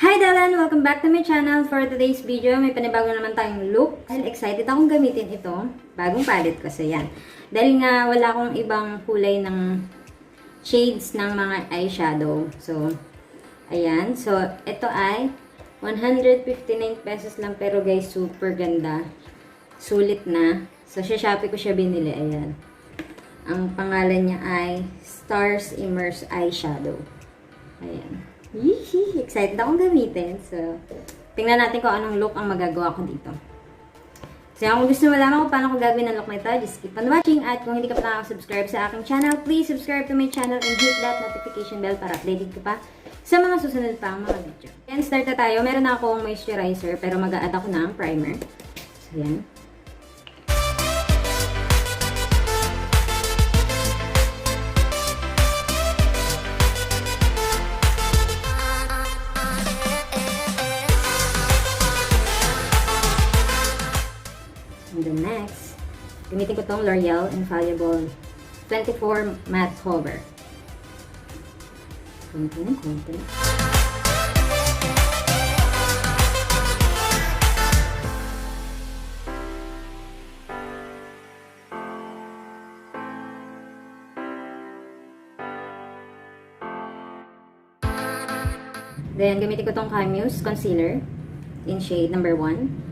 Hi Dalan! Welcome back to my channel. For today's video, may panibago naman tayong look. Dahil excited akong gamitin ito. Bagong palette kasi yan. Dahil nga wala akong ibang kulay ng shades ng mga eyeshadow. So, ayan. So, ito ay 159 pesos lang. Pero guys, super ganda. Sulit na. So, sa Shopee ko siya binili. Ayan. Ang pangalan niya ay Stars Immerse Eyeshadow. Ayan. Yee! Excited akong gamitin. So, tingnan natin kung anong look ang magagawa ko dito. So, kung gusto mo malaman kung paano ko gagawin ang look na ito, just keep on watching. At kung hindi ka pa nakaka-subscribe sa aking channel, please subscribe to my channel and hit that notification bell para updated ka pa sa mga susunod pa mga video. And start na tayo. Meron na akong moisturizer pero mag-a-add ako ng primer. So, yan. And then next, gamitin ko tong L'Oreal Infallible 24 Matte Cover. Konti ng konti. Then, gamitin ko tong Muse Concealer in shade number 1.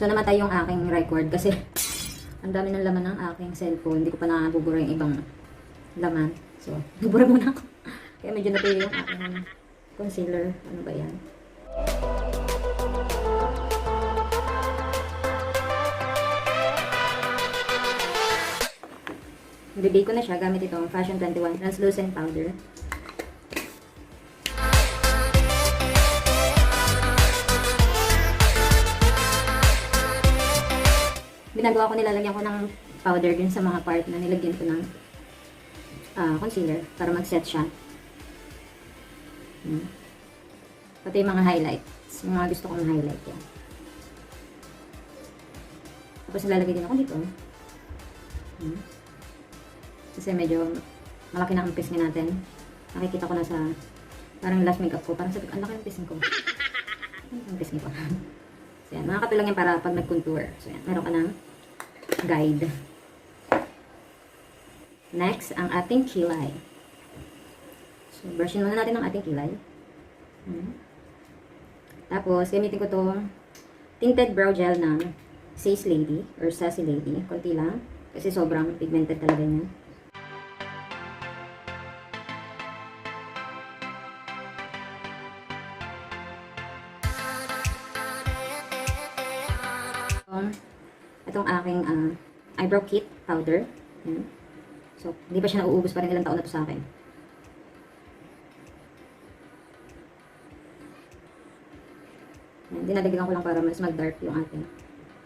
So, namatay yung aking record kasi ang dami ng laman ng aking cellphone. Hindi ko pa nabubura yung ibang laman. So, bubura muna ako. Kaya medyo napili yung aking concealer. Ano ba yan? Bibig ko na siya gamit itong Fashion 21 Translucent Powder. Ginagawa ko, nilalagyan ko ng powder din sa mga part na nilagyan ko ng concealer para mag-set siya. Pati yung mga highlights. Yung mga gusto kong highlight yan. Tapos nilalagay din ako dito. Kasi medyo malaki na ang pisngi natin. Nakikita ko na sa parang last makeup ko. Parang sabi ko, ang laki ng pisngi ko. Ang pisngi ko. So yan, makakatulang yan para pag nag-contour. So yan, meron ka ng guide. Next, ang ating kilay. So, brushin muna natin ang ating kilay. Tapos, gamitin ko itong tinted brow gel ng Sass Lady or Sassy Lady. Konti lang. Kasi sobrang pigmented talaga niya. Itong aking eyebrow kit powder. Yan. So, hindi pa siya nauubos pa rin, ilang taon na to sa akin. Yan, dinadagdagan ko lang para mas mag-dark yung ating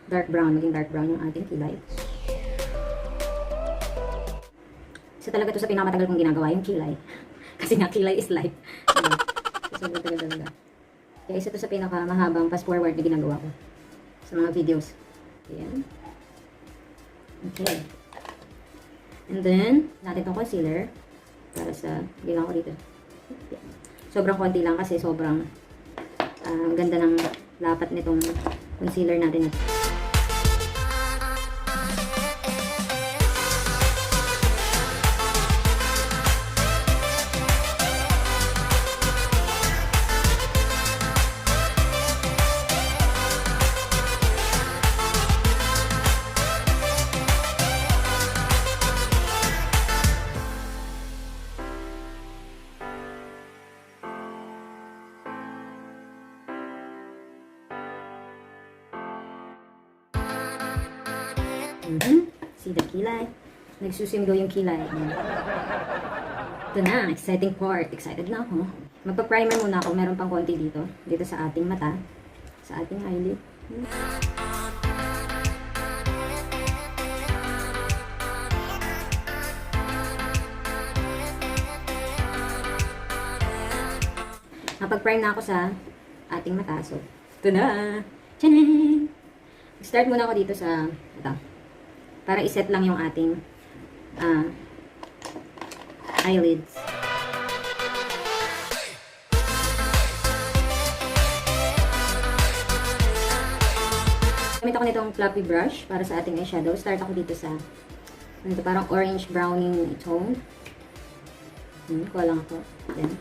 dark brown, maging dark brown yung ating kilay. Isa talaga to sa pinakamatagal kong ginagawa, yung kilay. Kasi nga, kilay is life. So, sobrang tagal talaga. Kaya isa to sa pinakamahabang fast forward na ginagawa ko sa mga videos. Ayan. Okay. And then, natin itong concealer. Para sa, bilang ko dito. Sobrang konti lang kasi sobrang ganda ng lapat nitong concealer natin. See the kilay? Nagsusimgaw yung kilay. Ito na, exciting part. Excited na ako. Magpa-primer muna ako. Meron pang konti dito. Dito sa ating mata. Sa ating eyelid. Napag-prime na ako sa ating mata. So, ito na! Tchanan! Start muna ako dito sa, ito, para iset lang yung ating eyelids. Gamit ako nitong fluffy brush para sa ating eyeshadow. Start ako dito sa, ito, parang orange browning tone. Kuha lang ako. Then,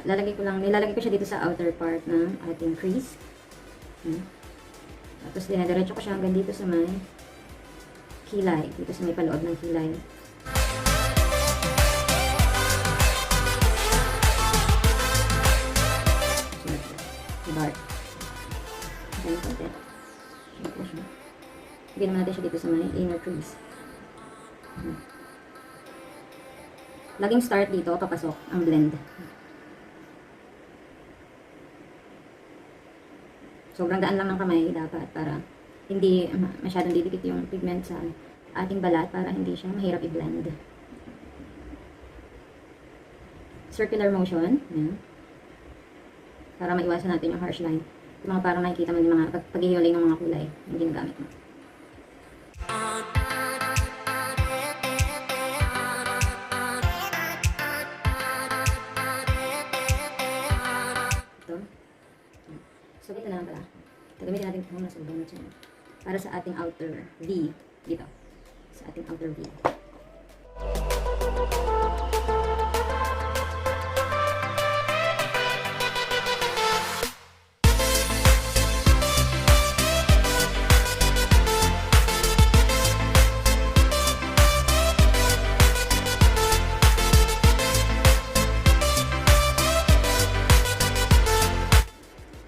nilalagay ko siya dito sa outer part ng ating crease. Tapos dinadiretso ko siya hanggang dito sa may kilay, dito sa may paloob ng kilay. Dark. Ganyan konti. Bigyan naman natin siya dito sa may inner crease. Laging start dito, papasok ang blend. Sobrang gaan lang ng kamay dapat para hindi masyadong didikit yung pigment sa ating balat para hindi siya mahirap i-blend. Circular motion. Yan. Para maiwasan natin yung harsh line. Yung mga parang nakikita mo yung mga paghihiwalay ng mga kulay yung ginagamit mo. So, ito na lang pala. Gagamitin natin kung nasa ubang dyan. Para sa ating outer V. Dito. Sa ating outer V.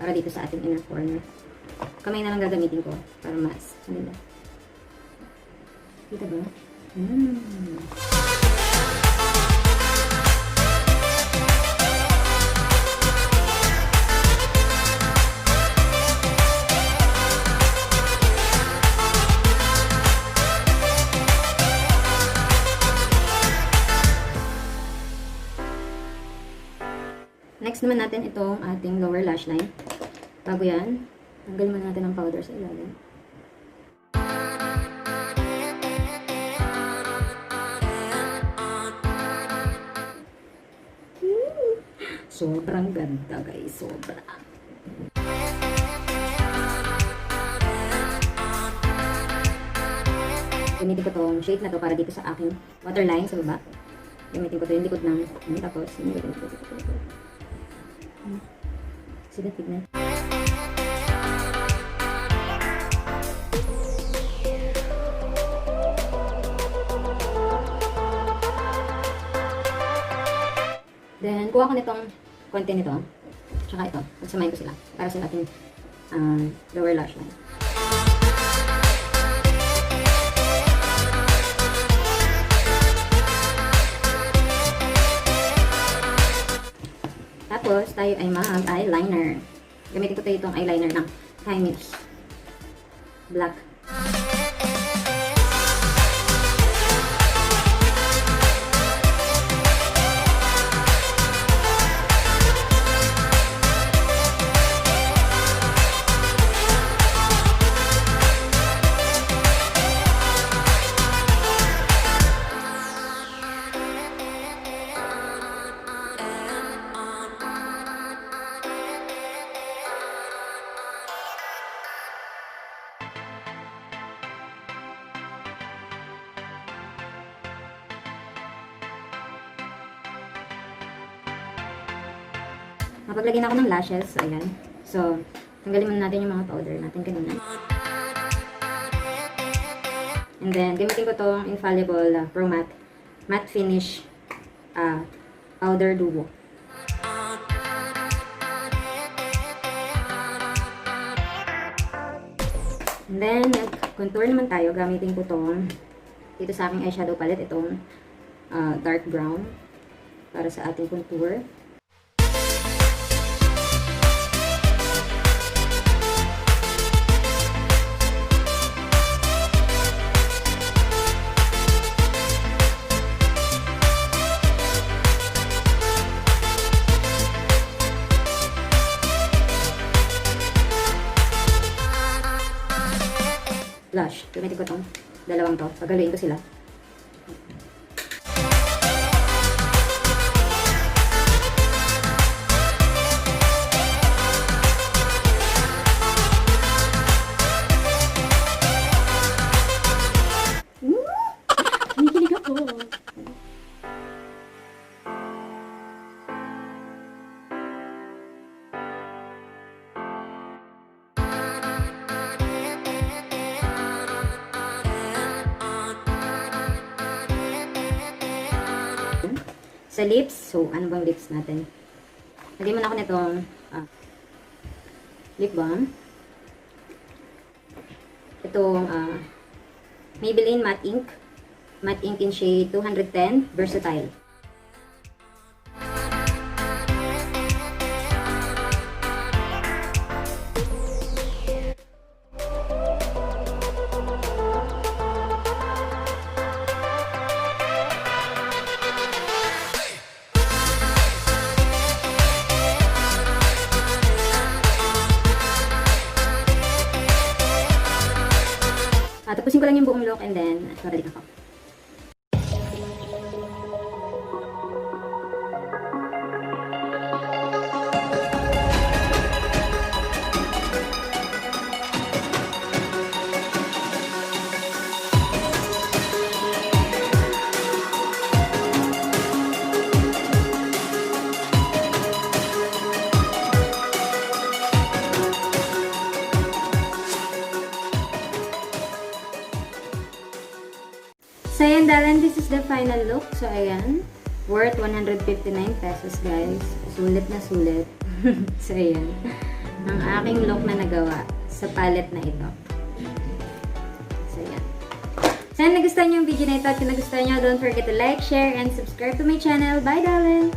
Para dito sa ating inner corner. Kamay na lang gagamitin ko para mas. Ano ba? Kita ba? Next naman natin itong ating lower lash line. Bago yan, tanggalin muna natin ang powder sa ilalim. Sobrang ganda guys, sobra. Gamitin ko tong shade na to para dito sa aking waterline sa baba. Gamitin ko to yung likod ng tapos yung likod. See the pigment? Then, kuha ko nitong konti nito. Tsaka ito. Pagsamahin ko sila. Para sa ating lower lash line. Tapos, tayo ay mag-eyeliner. Gamitin ko tayo itong eyeliner ng Chinese Black. Napaglagyan ako ng lashes. So, ayan. So, tanggalin muna natin yung mga powder natin kanina. And then, gamitin ko tong Infallible Pro Matte Finish Powder Duo. And then, nag-contour naman tayo. Gamitin ko tong dito sa aking eyeshadow palette. Itong dark brown para sa ating contour. blush. Gamitin ko tong dalawang to. Pagaluin ko sila. Kinikilig ako. Sa lips, so ano bang lips natin? Lagyan mo na ako nitong lip balm. Itong Maybelline Matte Ink. Matte Ink in shade 210, Versatile. Tapusin ko lang yung buong look and then babalik ako. So, ayan, darling, this is the final look. So, ayan, worth 159 pesos, guys. Sulit na sulit. So, ayan, ang aking look na nagawa sa palette na ito. So, ayan. Sana nagustuhan niyo yung video na ito. At kung nagustuhan niyo, don't forget to like, share, and subscribe to my channel. Bye, darling!